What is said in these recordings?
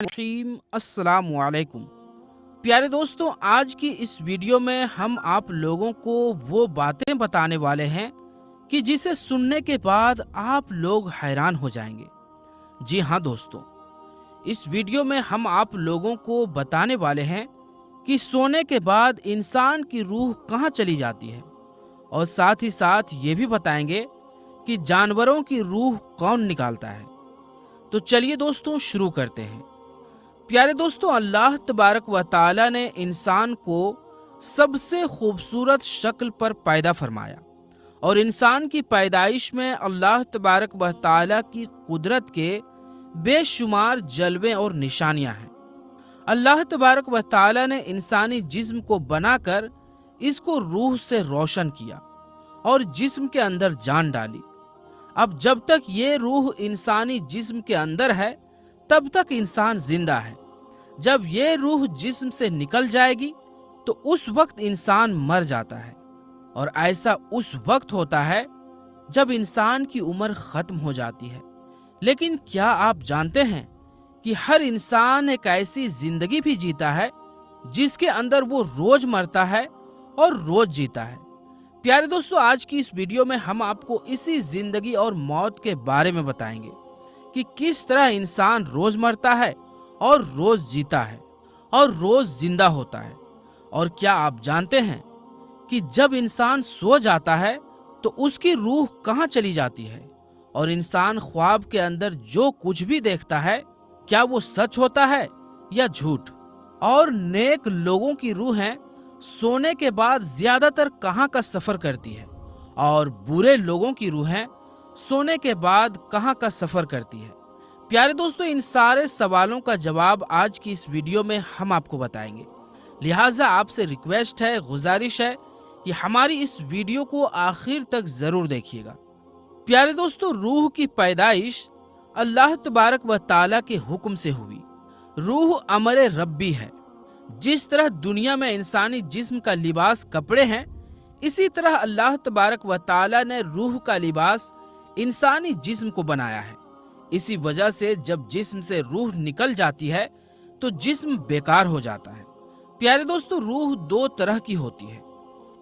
रहीम अस्सलाम वालेकुम। प्यारे दोस्तों, आज की इस वीडियो में हम आप लोगों को वो बातें बताने वाले हैं कि जिसे सुनने के बाद आप लोग हैरान हो जाएंगे। जी हाँ दोस्तों, इस वीडियो में हम आप लोगों को बताने वाले हैं कि सोने के बाद इंसान की रूह कहाँ चली जाती है, और साथ ही साथ ये भी बताएंगे कि जानवरों की रूह कौन निकालता है। तो चलिए दोस्तों शुरू करते हैं। प्यारे दोस्तों, अल्लाह तबारक व ताला ने इंसान को सबसे खूबसूरत शक्ल पर पैदा फरमाया, और इंसान की पैदाइश में अल्लाह तबारक व ताला की कुदरत के बेशुमार जलवे और निशानियां हैं। अल्लाह तबारक व ताला ने इंसानी जिस्म को बनाकर इसको रूह से रोशन किया और जिस्म के अंदर जान डाली। अब जब तक ये रूह इंसानी जिस्म के अंदर है तब तक इंसान जिंदा है। जब ये रूह जिस्म से निकल जाएगी तो उस वक्त इंसान मर जाता है, और ऐसा उस वक्त होता है जब इंसान की उम्र खत्म हो जाती है। लेकिन क्या आप जानते हैं कि हर इंसान एक ऐसी जिंदगी भी जीता है जिसके अंदर वो रोज मरता है और रोज जीता है। प्यारे दोस्तों, आज की इस वीडियो में हम आपको इसी जिंदगी और मौत के बारे में बताएंगे कि किस तरह इंसान रोज मरता है और रोज जीता है और रोज जिंदा होता है। और क्या आप जानते हैं कि जब इंसान सो जाता है तो उसकी रूह कहाँ चली जाती है, और इंसान ख्वाब के अंदर जो कुछ भी देखता है क्या वो सच होता है या झूठ। और नेक लोगों की रूहें सोने के बाद ज्यादातर कहाँ का सफर करती है, और बुरे लोगों की रूहें सोने के बाद कहाँ का सफर करती है। प्यारे दोस्तों, इन सारे सवालों का जवाब आज की इस वीडियो में हम आपको बताएंगे। लिहाजा आपसे रिक्वेस्ट है, गुजारिश है कि हमारी इस वीडियो को आखिर तक जरूर देखिएगा। प्यारे दोस्तों, रूह की पैदाइश अल्लाह तबारक व ताला के हुक्म से हुई। रूह अमर रब्बी है। जिस तरह दुनिया में इंसानी जिस्म का लिबास कपड़े हैं, इसी तरह अल्लाह तबारक व ताला ने रूह का लिबास इंसानी जिस्म को बनाया है। इसी वजह से जब जिस्म से रूह निकल जाती है तो जिस्म बेकार हो जाता है। प्यारे दोस्तों, रूह दो तरह की होती है,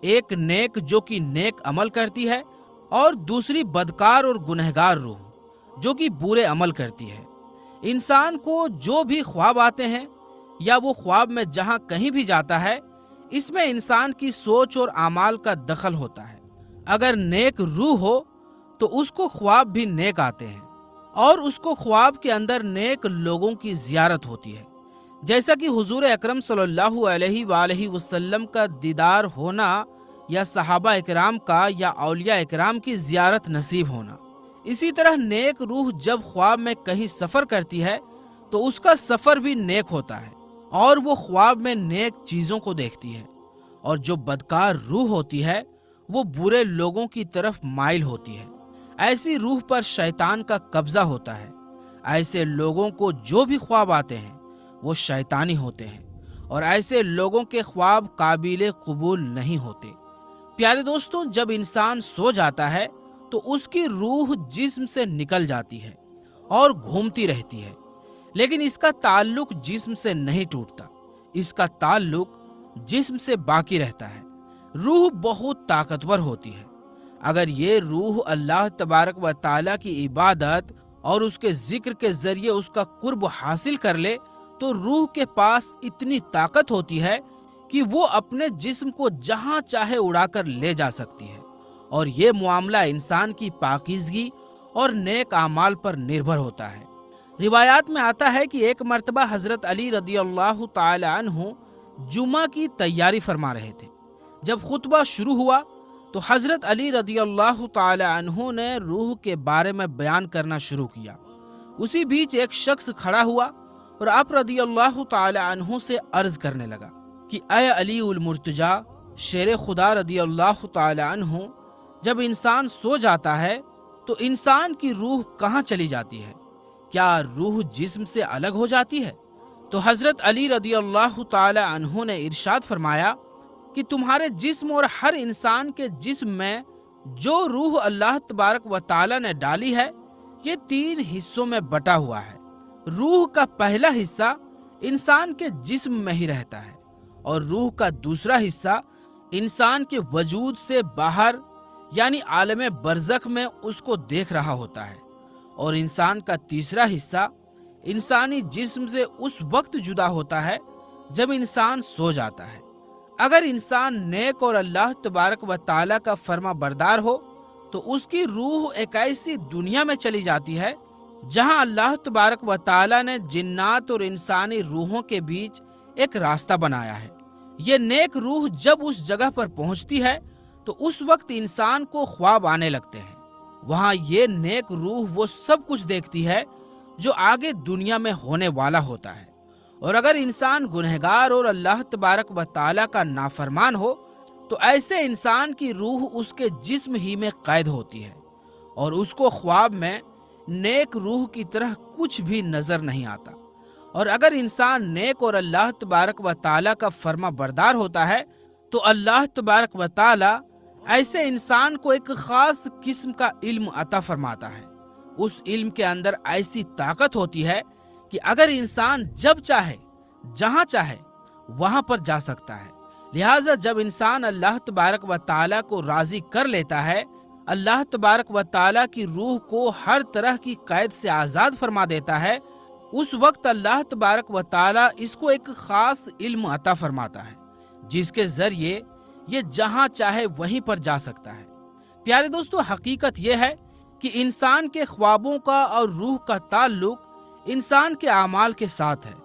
एक नेक जो कि नेक अमल करती है, और दूसरी बदकार और गुनहगार रूह जो कि बुरे अमल करती है। इंसान को जो भी ख्वाब आते हैं या वो ख्वाब में जहां कहीं भी जाता है, इसमें इंसान की सोच और आमाल का दखल होता है। अगर नेक रूह हो तो उसको ख्वाब भी नेक आते हैं, और उसको ख्वाब के अंदर नेक लोगों की जियारत होती है, जैसा कि हुजूर अकरम सल्लल्लाहु अलैहि वसल्लम का दीदार होना, या सहाबा इकराम का या औलिया इकराम की जियारत नसीब होना। इसी तरह नेक रूह जब ख्वाब में कहीं सफर करती है तो उसका सफर भी नेक होता है, और वो ख्वाब में नेक चीजों को देखती है। और जो बदकार रूह होती है वो बुरे लोगों की तरफ माइल होती है। ऐसी रूह पर शैतान का कब्जा होता है। ऐसे लोगों को जो भी ख्वाब आते हैं वो शैतानी होते हैं, और ऐसे लोगों के ख्वाब काबिले कबूल नहीं होते। प्यारे दोस्तों, जब इंसान सो जाता है तो उसकी रूह जिस्म से निकल जाती है और घूमती रहती है, लेकिन इसका ताल्लुक जिस्म से नहीं टूटता, इसका ताल्लुक जिस्म से बाकी रहता है। रूह बहुत ताकतवर होती है। अगर ये रूह अल्लाह तबारक व ताला की इबादत और उसके जिक्र के जरिए उसका कुर्ब हासिल कर ले तो रूह के पास इतनी ताकत होती है कि वो अपने जिस्म को जहां चाहे उड़ाकर ले जा सकती है। और ये मामला इंसान की पाकीज़गी और नेक आमाल पर निर्भर होता है। रिवायात में आता है कि एक मर्तबा हजरत अली रदियल्लाहु ताला अन्हु जुमा की तैयारी फरमा रहे थे। जब खुतबा शुरू हुआ तो हजरत अली रदियल्लाहु ताला अन्हु ने रूह के बारे में बयान करना शुरू किया। उसी बीच एक शख्स खड़ा हुआ और आप रदियल्लाहु ताला अन्हु से अर्ज करने लगा कि अय अली उल मुर्तजा, शेर खुदा रदियल्लाहु ताला अन्हु, जब इंसान सो जाता है तो इंसान की रूह कहाँ चली जाती है? क्या रूह जिस्म से अलग हो जाती है? तो हजरत अली रदियल्लाहु ताला अन्हु ने इरशाद फरमाया कि तुम्हारे जिस्म और हर इंसान के जिस्म में जो रूह अल्लाह तबारक व ताला ने डाली है, ये 3 हिस्सों में बटा हुआ है। रूह का पहला हिस्सा इंसान के जिस्म में ही रहता है और रूह का दूसरा हिस्सा इंसान के वजूद से बाहर यानी आलम बरज़ख में उसको देख रहा होता है और इंसान का तीसरा हिस्सा इंसानी जिस्म से उस वक्त जुदा होता है जब इंसान सो जाता है। अगर इंसान नेक और अल्लाह तबारक व ताला का फर्मा बरदार हो तो उसकी रूह एक ऐसी दुनिया में चली जाती है जहां अल्लाह तबारक व ताला ने जिन्नात और इंसानी रूहों के बीच एक रास्ता बनाया है। ये नेक रूह जब उस जगह पर पहुंचती है तो उस वक्त इंसान को ख्वाब आने लगते हैं। वहां ये नेक रूह वो सब कुछ देखती है जो आगे दुनिया में होने वाला होता है। और अगर इंसान गुनहगार और अल्लाह तबारक व ताला का नाफरमान हो तो ऐसे इंसान की रूह उसके जिस्म ही में कैद होती है और उसको ख्वाब में नेक रूह की तरह कुछ भी नजर नहीं आता। और अगर इंसान नेक और अल्लाह तबारक व ताला का फर्मा बरदार होता है तो अल्लाह तबारक व ताला ऐसे इंसान को एक खास किस्म का इल्म अता फरमाता है। उस इल्म के अंदर ऐसी ताकत होती है कि अगर इंसान जब चाहे जहां चाहे वहां पर जा सकता है। लिहाजा जब इंसान अल्लाह तबारक व ताला को राजी कर लेता है, अल्लाह तबारक व ताला की रूह को हर तरह की कैद से आजाद फरमा देता है, उस वक्त अल्लाह तबारक व ताला इसको एक खास इल्म अता फरमाता है जिसके जरिए ये जहां चाहे वहीं पर जा सकता है। प्यारे दोस्तों, हकीकत यह है कि इंसान के ख्वाबों का और रूह का ताल्लुक इंसान के अमाल के साथ है।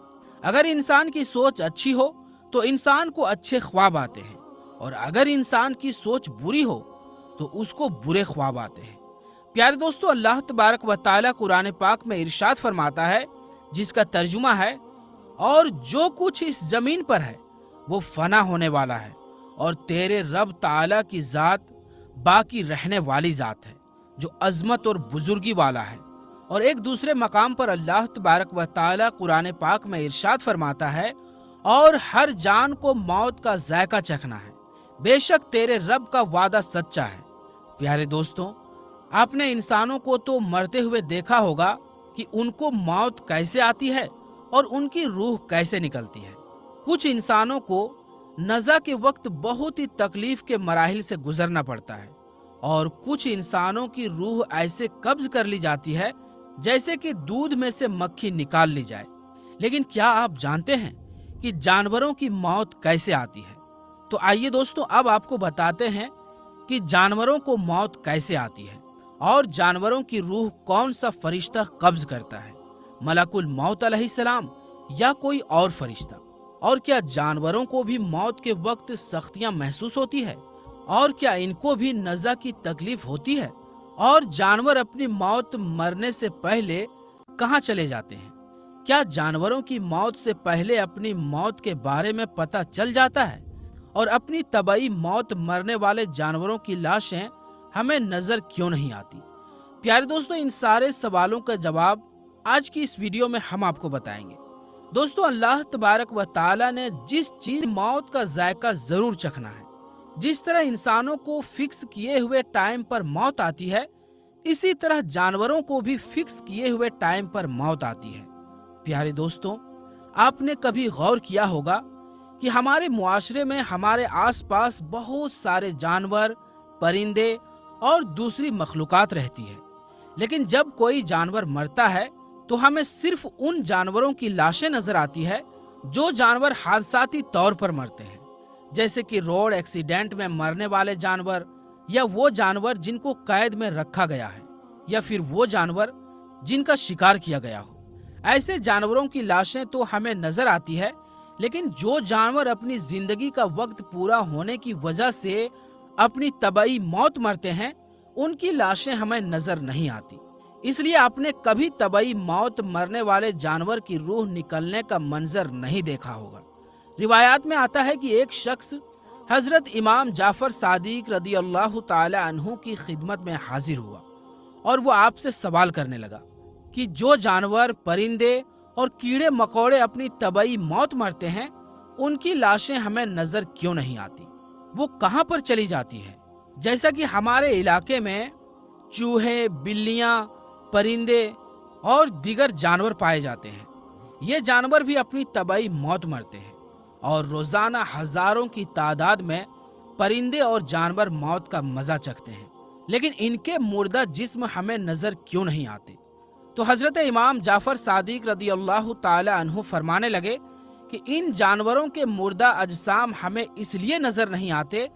अगर इंसान की सोच अच्छी हो तो इंसान को अच्छे ख्वाब आते हैं और अगर इंसान की सोच बुरी हो तो उसको बुरे ख्वाब आते हैं। प्यारे दोस्तों, अल्लाह तबारक व ताला कुरान पाक में इरशाद फरमाता है जिसका तर्जुमा है, और जो कुछ इस जमीन पर है वो फना होने वाला है और तेरे रब ताला की जात बाकी रहने वाली जात है जो अजमत और बुजुर्गी वाला है। और एक दूसरे मकाम पर अल्लाह तबारक व ताला कुरान पाक में इरशाद फरमाता है, और हर जान को मौत का जायका चखना है, बेशक तेरे रब का वादा सच्चा है। प्यारे दोस्तों, आपने इंसानों को तो मरते हुए देखा होगा कि उनको मौत कैसे आती है और उनकी रूह कैसे निकलती है। कुछ इंसानों को नज़ा के वक्त बहुत ही तकलीफ के मराहिल से गुजरना पड़ता है और कुछ इंसानों की रूह ऐसे कब्ज कर ली जाती है जैसे कि दूध में से मक्खी निकाल ली जाए। लेकिन क्या आप जानते हैं कि जानवरों की मौत कैसे आती है? तो आइए दोस्तों, अब आपको बताते हैं कि जानवरों को मौत कैसे आती है और जानवरों की रूह कौन सा फरिश्ता कब्ज करता है, मलकुल मौत अलैहिस्सलाम या कोई और फरिश्ता। और क्या जानवरों को भी मौत के वक्त सख्तियां महसूस होती है और क्या इनको भी नज़ा की तकलीफ होती है? और जानवर अपनी मौत मरने से पहले कहाँ चले जाते हैं? क्या जानवरों की मौत से पहले अपनी मौत के बारे में पता चल जाता है? और अपनी तबाई मौत मरने वाले जानवरों की लाशें हमें नजर क्यों नहीं आती? प्यारे दोस्तों, इन सारे सवालों का जवाब आज की इस वीडियो में हम आपको बताएंगे। दोस्तों, अल्लाह तबारक व ताला ने जिस चीज मौत का जायका जरूर चखना है, जिस तरह इंसानों को फिक्स किए हुए टाइम पर मौत आती है, इसी तरह जानवरों को भी फिक्स किए हुए टाइम पर मौत आती है। प्यारे दोस्तों, आपने कभी गौर किया होगा कि हमारे मुआशरे में हमारे आसपास बहुत सारे जानवर, परिंदे और दूसरी मखलूकात रहती है, लेकिन जब कोई जानवर मरता है तो हमें सिर्फ उन जानवरों की लाशें नजर आती है जो जानवर हादसाती तौर पर मरते हैं, जैसे कि रोड एक्सीडेंट में मरने वाले जानवर, या वो जानवर जिनको कैद में रखा गया है, या फिर वो जानवर जिनका शिकार किया गया हो। ऐसे जानवरों की लाशें तो हमें नजर आती है, लेकिन जो जानवर अपनी जिंदगी का वक्त पूरा होने की वजह से अपनी तबाई मौत मरते हैं, उनकी लाशें हमें नजर नहीं आती। इसलिए आपने कभी तबाई मौत मरने वाले जानवर की रूह निकलने का मंजर नहीं देखा होगा। रिवायात में आता है कि एक शख्स हजरत इमाम जाफर सादिक रदी अल्लाह ताला अन्हु की खिदमत में हाजिर हुआ और वो आपसे सवाल करने लगा कि जो जानवर, परिंदे और कीड़े मकोड़े अपनी तबाई मौत मरते हैं, उनकी लाशें हमें नजर क्यों नहीं आती? वो कहाँ पर चली जाती है? जैसा कि हमारे इलाके में चूहे, बिल्लियां, परिंदे और दीगर जानवर पाए जाते हैं। ये जानवर भी अपनी तबाही मौत मरते हैं और रोजाना हजारों की तादाद में परिंदे और जानवर मौत का मजा चखते हैं, लेकिन इनके मुर्दा जिस्म हमें नजर क्यों नहीं आते? तो हजरत इमाम जाफर सादिक रदी अल्लाह ताला अन्हु फरमाने लगे कि इन जानवरों के मुर्दा अजसाम हमें इसलिए नजर नहीं आते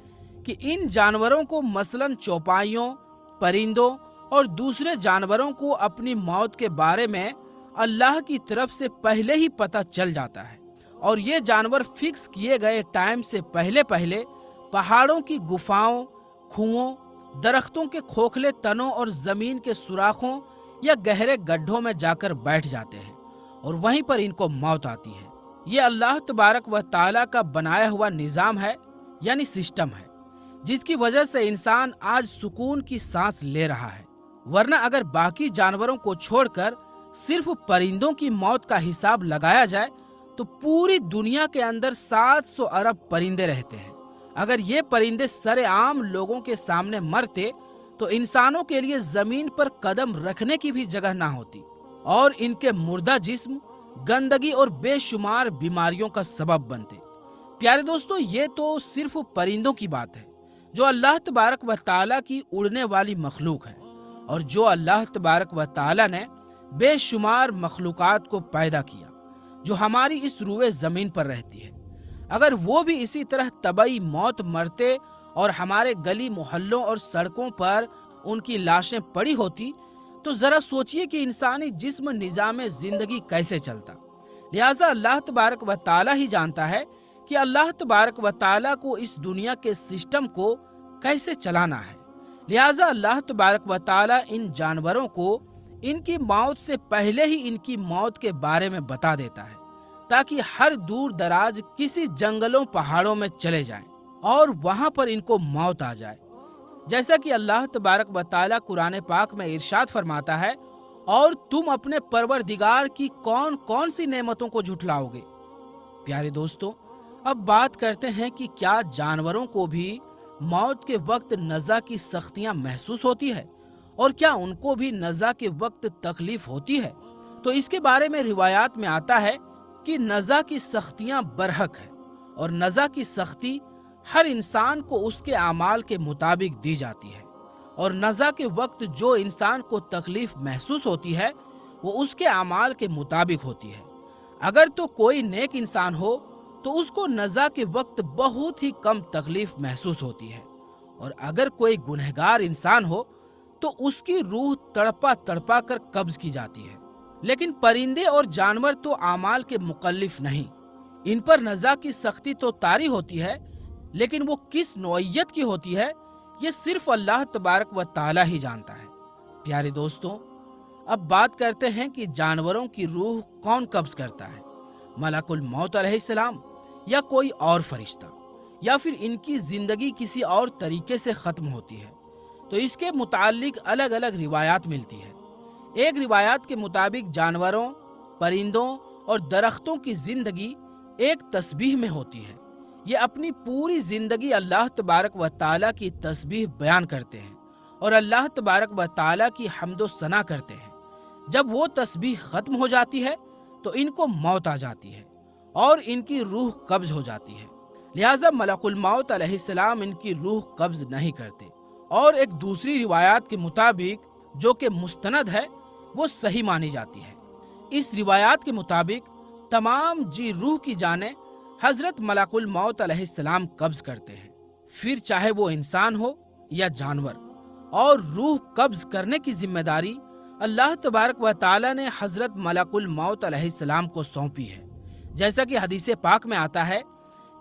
कि इन जानवरों को मसलन चौपाइयों, परिंदों और दूसरे जानवरों को अपनी मौत के बारे में अल्लाह की तरफ से पहले ही पता चल जाता है और ये जानवर फिक्स किए गए टाइम से पहले पहले पहाड़ों की गुफाओं, कुओं, दरख्तों के खोखले तनों और जमीन के सुराखों या गहरे गड्ढों में जाकर बैठ जाते हैं और वहीं पर इनको मौत आती है। ये अल्लाह तबारक व ताला का बनाया हुआ निजाम है, यानी सिस्टम है, जिसकी वजह से इंसान आज सुकून की सांस ले रहा है। वरना अगर बाकी जानवरों को छोड़कर सिर्फ परिंदों की मौत का हिसाब लगाया जाए तो पूरी दुनिया के अंदर 700 अरब परिंदे रहते हैं। अगर ये परिंदे सरेआम लोगों के सामने मरते तो इंसानों के लिए जमीन पर कदम रखने की भी जगह ना होती और इनके मुर्दा जिस्म गंदगी और बेशुमार बीमारियों का सबब बनते। प्यारे दोस्तों, ये तो सिर्फ परिंदों की बात है जो अल्लाह तबारक व ताला की उड़ने वाली मखलूक है और जो अल्लाह तबारक व ताला ने बेशुमार मखलूकात को पैदा किया जो हमारी इस रूए जमीन पर रहती है। अगर वो भी इसी तरह तबाही मौत मरते और हमारे गली मोहल्लों और सड़कों पर उनकी लाशें पड़ी होती तो जरा सोचिए कि इंसानी जिस्म निजाम जिंदगी कैसे चलता। लिहाजा अल्लाह तबारक व ताला ही जानता है कि अल्लाह तबारक व ताला को इस दुनिया के सिस्टम को कैसे चलाना है। लिहाजा अल्लाह तबारक व ताला इन जानवरों को इनकी मौत से पहले ही इनकी मौत के बारे में बता देता है ताकि हर दूर दराज किसी जंगलों पहाड़ों में चले जाएं और वहां पर इनको मौत आ जाए। जैसा कि अल्लाह तबारक व ताला कुरान पाक में इरशाद फरमाता है, और तुम अपने परवरदिगार की कौन कौन सी नेमतों को झुठलाओगे। प्यारे दोस्तों, अब बात करते हैं कि क्या जानवरों को भी मौत के वक्त नज़ा की सख्तियां महसूस होती है और क्या उनको भी नज़ा के वक्त तकलीफ होती है। तो इसके बारे में रिवायात में आता है कि नज़ा की सख्तियां बरहक है और नज़ा की सख्ती हर इंसान को उसके आमाल के मुताबिक दी जाती है और नज़ा के वक्त जो इंसान को तकलीफ महसूस होती है वो उसके आमाल के मुताबिक होती है। अगर तो कोई नेक इंसान हो तो उसको नज़ा के वक्त बहुत ही कम तकलीफ महसूस होती है और अगर कोई गुनहगार इंसान हो तो उसकी रूह तड़पा तड़पा कर कब्ज की जाती है। लेकिन परिंदे और जानवर तो आमाल के मुकल्लिफ नहीं, इन पर नज़ा की सख्ती तो तारी होती है, लेकिन वो किस नौइयत की होती है ये सिर्फ अल्लाह तबारक व ताला ही जानता है। प्यारे दोस्तों, अब बात करते हैं कि जानवरों की रूह कौन कब्ज करता है, मलकुल मौत अलैहिस्सलाम या कोई और फरिश्ता, या फिर इनकी जिंदगी किसी और तरीके से खत्म होती है। तो इसके मुतालिक अलग अलग रिवायात मिलती है। एक रिवायात के मुताबिक जानवरों, परिंदों और दरख्तों की जिंदगी एक तस्बीह में होती है। ये अपनी पूरी जिंदगी अल्लाह तबारक व ताला की तस्बीह बयान करते हैं और अल्लाह तबारक व ताला की हम्दो सना करते हैं। जब वो तस्बीह खत्म हो जाती है तो इनको मौत आ जाती है और इनकी रूह कब्ज हो जाती है। लिहाजा मलकुल मौत अलैहिस्सलाम इनकी रूह कब्ज नहीं करते। और एक दूसरी रिवायात के मुताबिक जो कि मुस्तनद है वो सही मानी जाती है। इस रिवायात के मुताबिक तमाम जी रूह की जाने हजरत मलकुल मौत अलैहिस्सलाम कब्ज करते हैं, फिर चाहे वो इंसान हो या जानवर। और रूह कब्ज करने की जिम्मेदारी अल्लाह तबारक व ताला ने हजरत मलकुल मौत अलैहिस्सलाम को सौंपी है। जैसा कि हदीस पाक में आता है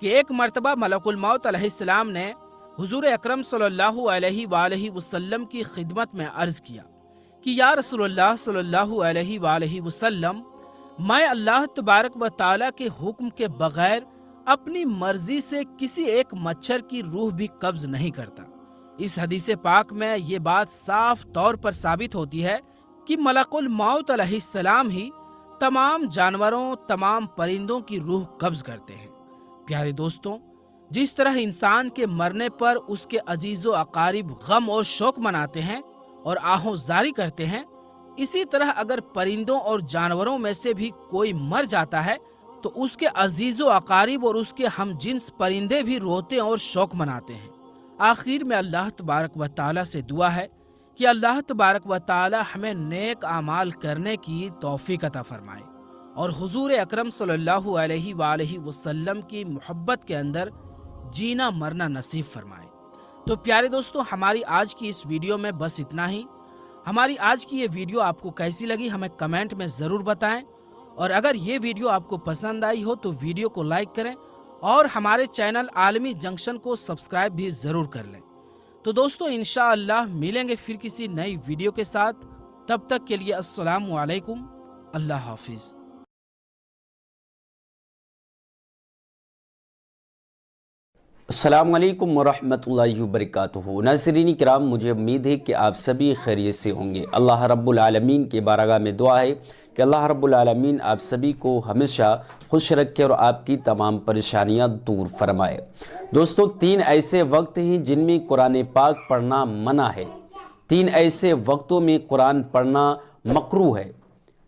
कि एक मर्तबा मलकुल मौत अलैहिस्सलाम ने हुजूर अकरम सल्लल्लाहु अलैहि वसल्लम की खिदमत में अर्ज किया कि या रसूलुल्लाह सल्लल्लाहु अलैहि वसल्लम, मैं अल्लाह तबारक व ताला के हुक्म के बगैर अपनी मर्जी से किसी एक मच्छर की रूह भी कब्ज नहीं करता। इस हदीस पाक में ये बात साफ तौर पर साबित होती है कि मलकुल मौत अलैहिस्सलाम ही तमाम जानवरों, तमाम परिंदों की रूह कब्ज करते हैं। प्यारे दोस्तों, जिस तरह इंसान के मरने पर उसके अजीजो अकारिब गम और शोक मनाते हैं और आहों जारी करते हैं, اسی طرح اگر پرندوں اور جانوروں میں سے بھی کوئی مر جاتا ہے تو اس کے عزیز و اقارب اور اس کے ہم جنس پرندے بھی روتے اور شوق مناتے ہیں۔ آخر میں اللہ تبارک و تعالیٰ سے دعا ہے کہ اللہ تبارک و تعالیٰ ہمیں نیک اعمال کرنے کی توفیق عطا فرمائے اور حضور اکرم صلی اللہ علیہ وآلہ وسلم کی محبت کے اندر جینا مرنا نصیب فرمائے۔ تو پیارے دوستو، ہماری آج کی اس ویڈیو میں بس اتنا ہی۔ ہماری آج کی یہ ویڈیو آپ کو کیسی لگی ہمیں کمنٹ میں ضرور بتائیں، اور اگر یہ ویڈیو آپ کو پسند آئی ہو تو ویڈیو کو لائک کریں اور ہمارے چینل عالمی جنکشن کو سبسکرائب بھی ضرور کر لیں۔ تو دوستو، انشاءاللہ ملیں گے پھر کسی نئی ویڈیو کے ساتھ، تب تک کے لیے السلام علیکم، اللہ حافظ۔ السلام علیکم ورحمۃ اللہ وبرکاتہ۔ ناظرین کرام، مجھے امید ہے کہ آپ سبھی خیریت سے ہوں گے۔ اللہ رب العالمین کے بارگاہ میں دعا ہے کہ اللہ رب العالمین آپ سبھی کو ہمیشہ خوش رکھے اور آپ کی تمام پریشانیاں دور فرمائے۔ دوستو، 3 ایسے وقت ہیں جن میں قرآن پاک پڑھنا منع ہے۔ 3 ایسے وقتوں میں قرآن پڑھنا مکروہ ہے۔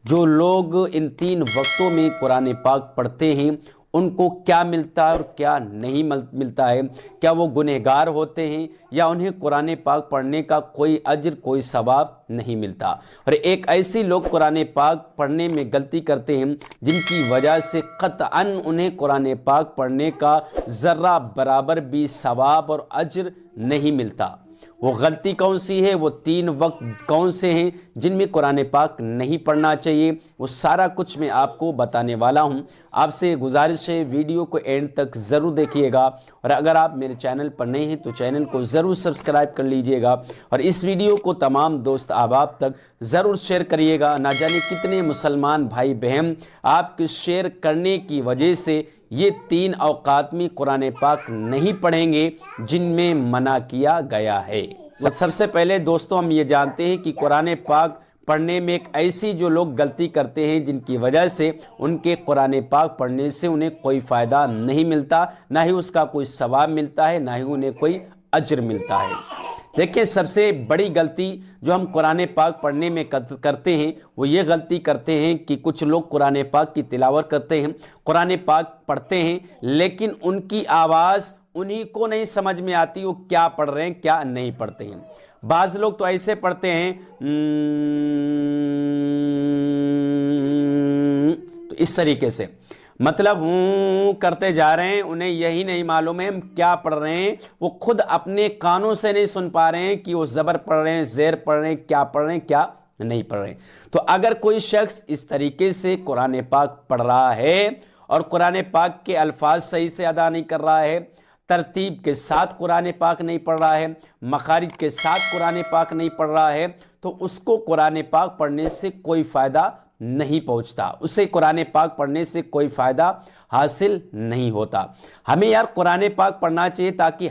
جو لوگ ان 3 وقتوں میں قرآن پاک پڑھتے ہیں ان کو کیا ملتا ہے اور کیا نہیں ملتا ہے؟ کیا وہ گنہگار ہوتے ہیں یا انہیں قرآن پاک پڑھنے کا کوئی اجر کوئی ثواب نہیں ملتا؟ اور ایک ایسے لوگ قرآن پاک پڑھنے میں غلطی کرتے ہیں جن کی وجہ سے قطعاً انہیں قرآن پاک پڑھنے کا ذرہ برابر بھی ثواب اور اجر نہیں ملتا۔ وہ غلطی کون سی ہے؟ وہ 3 وقت کون سے ہیں جن میں قرآن پاک نہیں پڑھنا چاہیے؟ وہ سارا کچھ میں آپ کو بتانے والا ہوں۔ آپ سے گزارش ہے ویڈیو کو اینڈ تک ضرور دیکھیے گا، اور اگر آپ میرے چینل پر نئے ہیں تو چینل کو ضرور سبسکرائب کر لیجئے گا، اور اس ویڈیو کو تمام دوست احباب تک ضرور شیئر کریے گا۔ نہ جانے کتنے مسلمان بھائی بہن آپ کے شیئر کرنے کی وجہ سے یہ 3 اوقات میں قرآن پاک نہیں پڑھیں گے جن میں منع کیا گیا ہے۔ سب سے پہلے دوستو، ہم یہ جانتے ہیں کہ قرآن پاک پڑھنے میں ایک ایسی جو لوگ غلطی کرتے ہیں جن کی وجہ سے ان کے قرآن پاک پڑھنے سے انہیں کوئی فائدہ نہیں ملتا، نہ ہی اس کا کوئی ثواب ملتا ہے، نہ ہی انہیں کوئی اجر ملتا ہے۔ دیکھیں، سب سے بڑی غلطی جو ہم قرآن پاک پڑھنے میں کرتے ہیں وہ یہ غلطی کرتے ہیں کہ کچھ لوگ قرآن پاک کی تلاوت کرتے ہیں، قرآن پاک پڑھتے ہیں، لیکن ان کی آواز انہی کو نہیں سمجھ میں آتی وہ کیا پڑھ رہے ہیں کیا نہیں پڑھتے ہیں۔ بعض لوگ تو ایسے پڑھتے ہیں تو اس طریقے سے، مطلب کرتے جا رہے ہیں، انہیں یہی نہیں معلوم ہے ہم کیا پڑھ رہے ہیں، وہ خود اپنے کانوں سے نہیں سن پا رہے ہیں کہ وہ زبر پڑھ رہے ہیں، زیر پڑھ رہے ہیں، کیا پڑھ رہے ہیں کیا نہیں پڑھ رہے ہیں۔ تو اگر کوئی شخص اس طریقے سے قرآن پاک پڑھ رہا ہے اور قرآن پاک کے الفاظ صحیح سے ادا نہیں کر رہا ہے، ترتیب کے ساتھ قرآن پاک نہیں پڑھ رہا ہے، مخارج کے ساتھ قرآن پاک نہیں پڑھ رہا ہے، تو اس کو قرآن پاک پڑھنے سے کوئی فائدہ نہیں پہنچتا، اسے قرآن پاک پڑھنے سے کوئی فائدہ حاصل نہیں ہوتا۔ ہمیں یار قرآن پاک پڑھنا چاہیے تاکہ